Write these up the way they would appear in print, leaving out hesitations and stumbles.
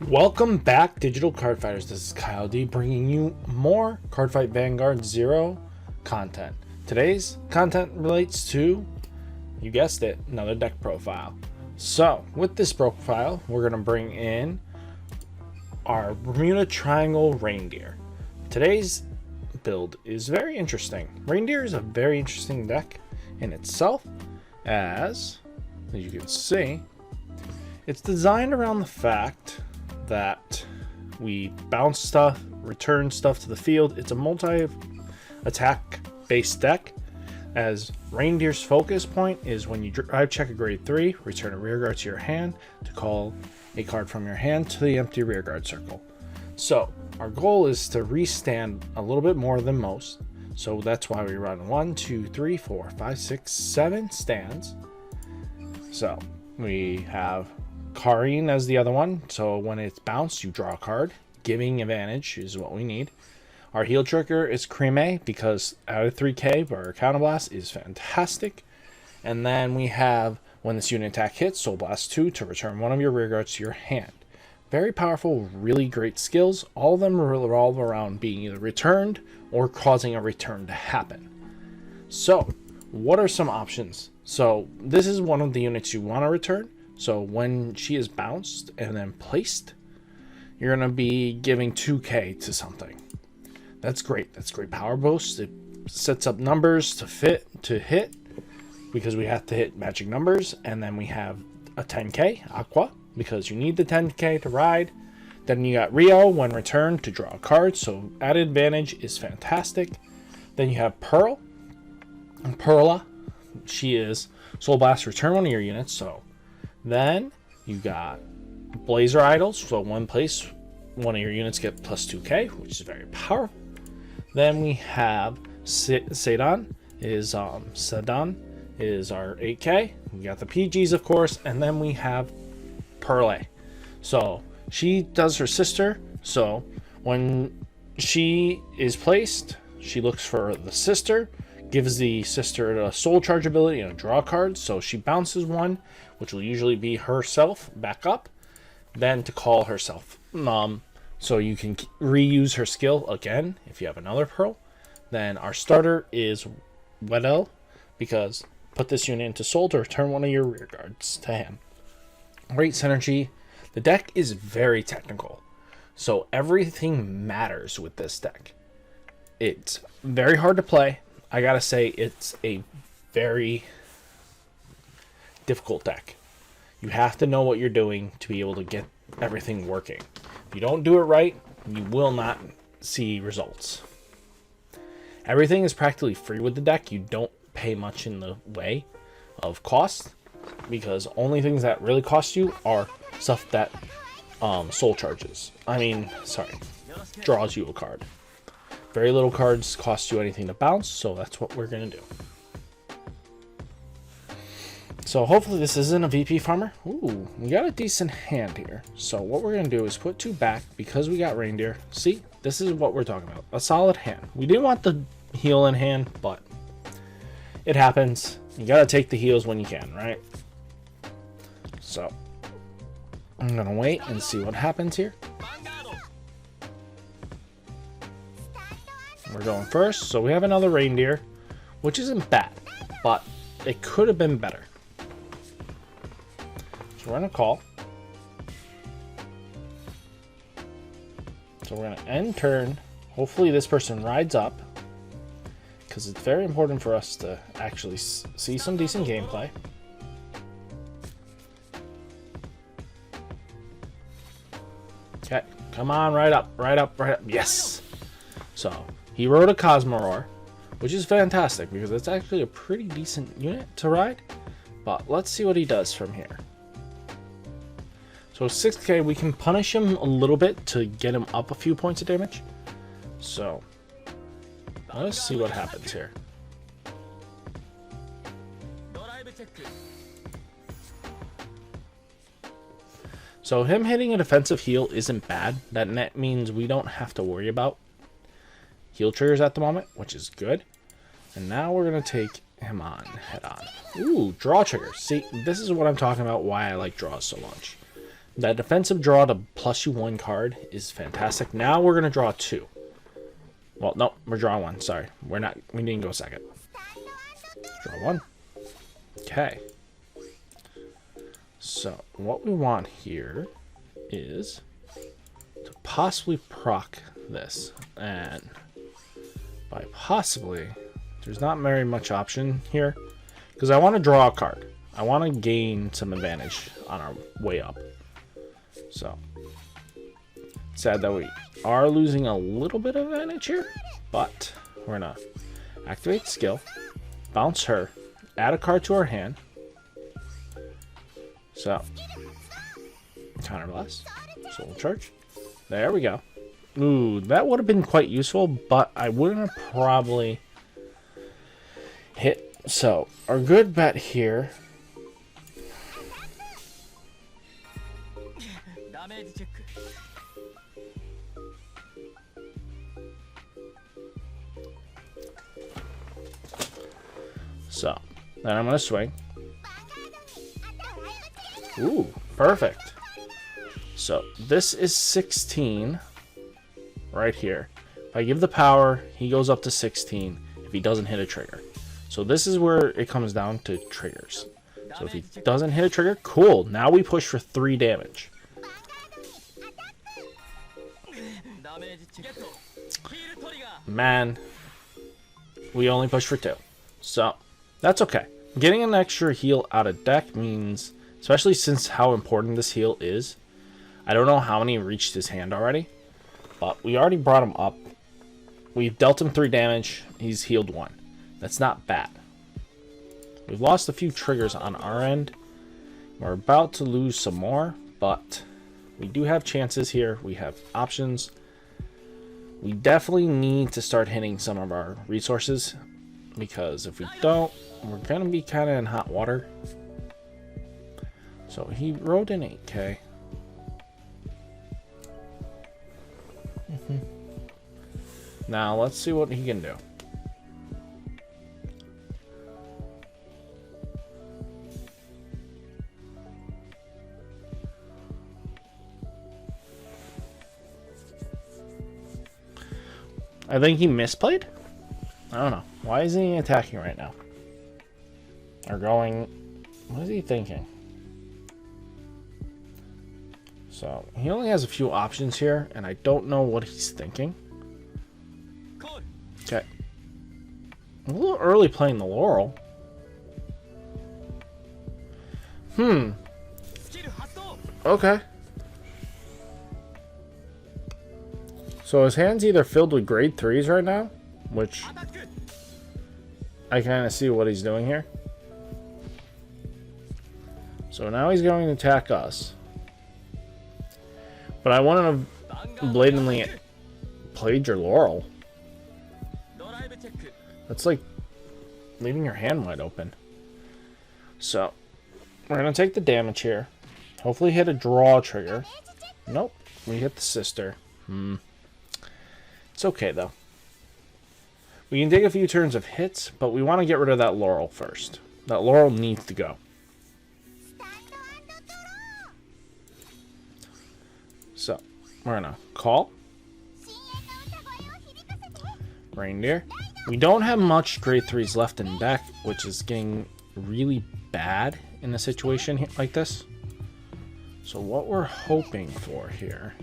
Welcome back, digital card fighters. This is Kyle D bringing you more Cardfight Vanguard Zero content. Today's content relates to, you guessed it, another deck profile. So with this profile, we're going to bring in our Bermuda Triangle Reindeer. Today's build is very interesting. Reindeer is a very interesting deck in itself, as you can see, it's designed around the fact that we bounce stuff, return stuff to the field. It's a multi-attack based deck, as Reindeer's focus point is when you drive check a grade 3, return a rearguard to your hand to call a card from your hand to the empty rearguard circle. So our goal is to restand a little bit more than most, so that's why we run 1, 2, 3, 4, 5, 6, 7 stands. So we have Karine as the other one, so when it's bounced you draw a card. Giving advantage is what we need. Our heal trigger is Creme, because out of 3k our counterblast is fantastic. And then we have, when this unit attack hits, Soul Blast 2 to return one of your rearguards to your hand. Very powerful, really great skills. All of them revolve around being either returned or causing a return to happen. So what are some options? So this is one of the units you want to return. So when she is bounced and then placed, you're going to be giving 2k to something. That's great. That's great power boost. It sets up numbers to hit, because we have to hit magic numbers. And then we have a 10k Aqua, because you need the 10k to ride. Then you got Rio, when returned, to draw a card. So added advantage is fantastic. Then you have Pearl. And Perla, she is Soul Blast, return one of your units. So then you got Blazer Idols, so one place, one of your units get plus 2k, which is very powerful. Then we have Sedan is our 8k. We got the PGs, of course, and then we have Perle. So she does her sister, so when she is placed, she looks for the sister, gives the sister a soul charge ability and a draw card, so she bounces one, which will usually be herself back up, then to call herself. So you can reuse her skill again if you have another Pearl. Then our starter is Weddell, because put this unit into soul to return one of your rearguards to him. Great synergy. The deck is very technical, so everything matters with this deck. It's very hard to play. I gotta say, it's a very difficult deck. You have to know what you're doing to be able to get everything working. If you don't do it right, you will not see results. Everything is practically free with the deck. You don't pay much in the way of cost, because only things that really cost you are stuff that soul charges. Draws you a card. Very little cards cost you anything to bounce, so that's what we're going to do. So hopefully this isn't a VP farmer. Ooh, we got a decent hand here. So what we're going to do is put 2 back, because we got Reindeer. See, this is what we're talking about. A solid hand. We didn't want the heal in hand, but it happens. You got to take the heals when you can, right? So I'm going to wait and see what happens here. We're going first, so we have another Reindeer, which isn't bad, but it could have been better. So we're going to call. So we're going to end turn. Hopefully this person rides up, because it's very important for us to actually see some decent gameplay. Okay, come on, right up, right up, right up. Yes! So he rode a Cosmoroar, which is fantastic, because it's actually a pretty decent unit to ride. But let's see what he does from here. So 6k, we can punish him a little bit to get him up a few points of damage. So let's see what happens here. So him hitting a defensive heal isn't bad. That net means we don't have to worry about heal triggers at the moment, which is good. And now we're going to take him on, head on. Ooh, draw triggers. See, this is what I'm talking about, why I like draws so much. That defensive draw to plus you 1 card is fantastic. Now we're going to draw 2. Well, no, we're drawing 1. Sorry. We didn't go second. Draw 1. Okay. So, what we want here is to possibly proc this. And by possibly, there's not very much option here. Because I want to draw a card. I want to gain some advantage on our way up. So, sad that we are losing a little bit of advantage here. But, we're going to activate skill. Bounce her. Add a card to our hand. So, Counter Blast. Soul Charge. There we go. Ooh, that would have been quite useful, but I wouldn't have probably hit. So, our good bet here. So, then I'm going to swing. Ooh, perfect. So, this is 16 right here. If I give the power, he goes up to 16 if he doesn't hit a trigger. So, this is where it comes down to triggers. So, if he doesn't hit a trigger, cool. Now we push for 3 damage. Man, we only push for 2. So, that's okay. Getting an extra heal out of deck means, especially since how important this heal is. I don't know how many reached his hand already, but we already brought him up. We've dealt him 3 damage. He's healed 1. That's not bad. We've lost a few triggers on our end. We're about to lose some more, but we do have chances here. We have options. We definitely need to start hitting some of our resources, because if we don't, we're going to be kind of in hot water. So he rode in 8k. Now let's see what he can do. I think he misplayed? I don't know. Why isn't he attacking right now? Or going... What is he thinking? So, he only has a few options here, and I don't know what he's thinking. Okay. A little early playing the Laurel. Okay. So his hand's either filled with grade 3s right now, which I kind of see what he's doing here. So now he's going to attack us. But I wouldn't have blatantly played your Laurel. That's like leaving your hand wide open. So we're going to take the damage here. Hopefully hit a draw trigger. Nope. We hit the sister. It's okay though. We can take a few turns of hits, but we want to get rid of that Laurel first. That Laurel needs to go. So, we're gonna call. Reindeer. We don't have much grade 3s left in deck, which is getting really bad in a situation like this. So what we're hoping for here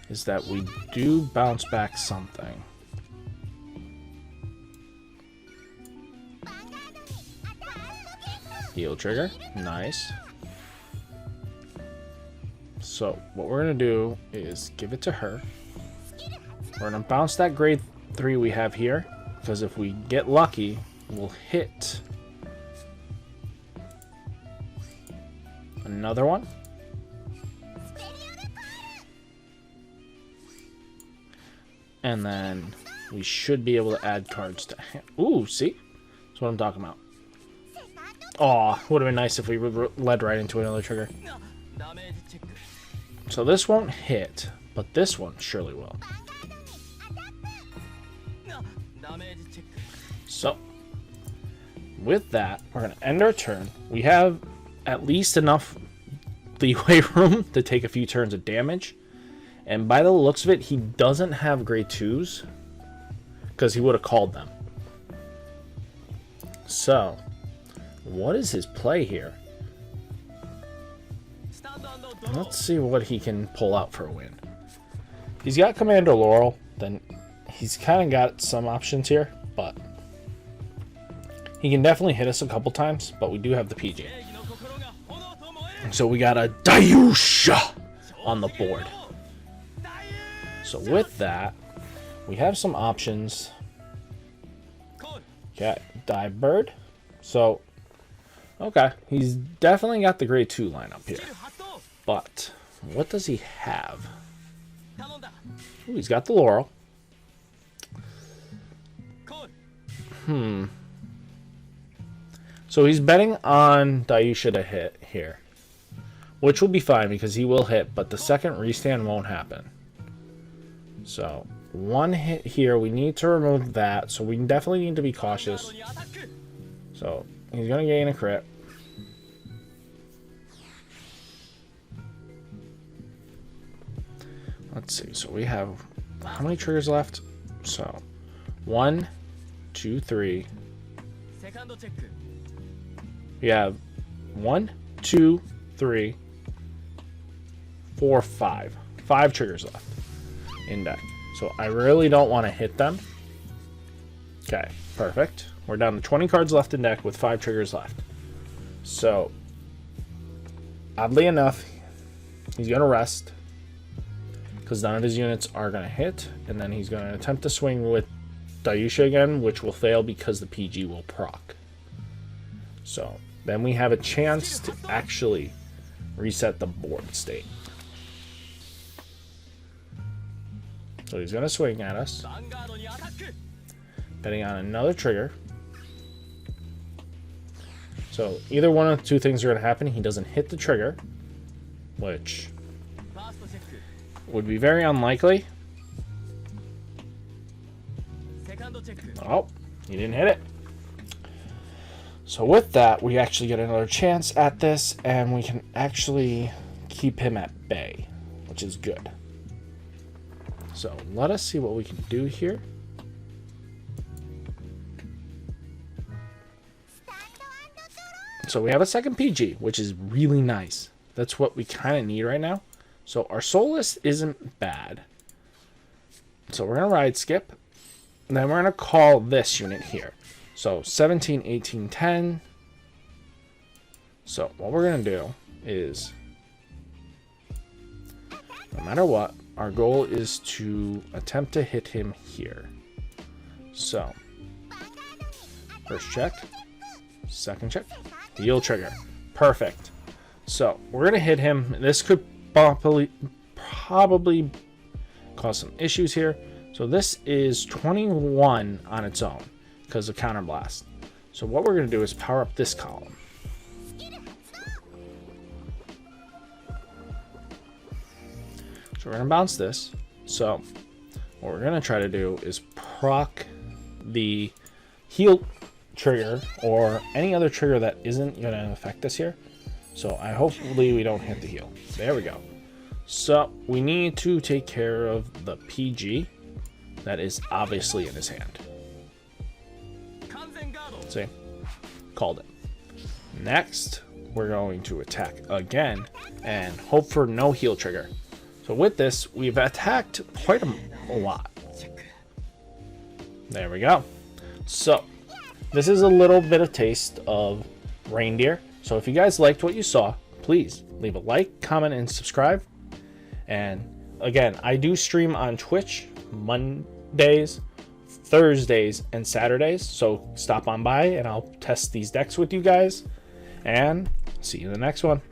is that we do bounce back something. Heal trigger. Nice. So what we're going to do is give it to her. We're going to bounce that grade 3 we have here, because if we get lucky, we'll hit another one. And then we should be able to add cards to hand. Ooh, see? That's what I'm talking about. Aw, would have been nice if we led right into another trigger. So this won't hit, but this one surely will. So, with that, we're going to end our turn. We have at least enough leeway room to take a few turns of damage. And by the looks of it, he doesn't have grade 2s because he would have called them. So, what is his play here? Let's see what he can pull out for a win. He's got Commander Laurel, then he's kind of got some options here, but he can definitely hit us a couple times, but we do have the PG. So we got a Dayusha on the board. So with that, we have some options. Got Dive Bird. So, okay, he's definitely got the grade 2 lineup here. But, what does he have? Ooh, he's got the Laurel. So he's betting on Dayusha to hit here. Which will be fine because he will hit, but the second restand won't happen. So, one hit here, we need to remove that, so we definitely need to be cautious. So, he's going to gain a crit. Let's see, so we have, how many triggers left? So, 1, 2, 3. We have 1, 2, 3, 4, 5. 5 triggers left in deck. So I really don't want to hit them. Okay, perfect. We're down to 20 cards left in deck with 5 triggers left. So, oddly enough, he's going to rest because none of his units are going to hit, and then he's going to attempt to swing with Dayusha again, which will fail because the PG will proc. So, then we have a chance to actually reset the board state. So he's going to swing at us, betting on another trigger. So either one of the two things are going to happen. He doesn't hit the trigger, which would be very unlikely. Oh, he didn't hit it. So with that, we actually get another chance at this, and we can actually keep him at bay, which is good. So let us see what we can do here. So we have a second PG, which is really nice. That's what we kind of need right now. So our Soulless isn't bad. So we're going to ride skip. And then we're going to call this unit here. So 17, 18, 10. So what we're going to do is, no matter what, our goal is to attempt to hit him here. So, first check, second check, heal trigger. Perfect. So, we're going to hit him. This could probably cause some issues here. So, this is 21 on its own because of counterblast. So, what we're going to do is power up this column. So we're going to bounce this. So what we're going to try to do is proc the heal trigger or any other trigger that isn't going to affect us here. So hopefully we don't hit the heal. There we go. So we need to take care of the PG that is obviously in his hand. See? Called it. Next, we're going to attack again and hope for no heal trigger. So with this, we've attacked quite a lot. There we go. So, this is a little bit of taste of Reindeer. So if you guys liked what you saw, please leave a like, comment, and subscribe. And again, I do stream on Twitch Mondays, Thursdays, and Saturdays. So stop on by and I'll test these decks with you guys. And see you in the next one.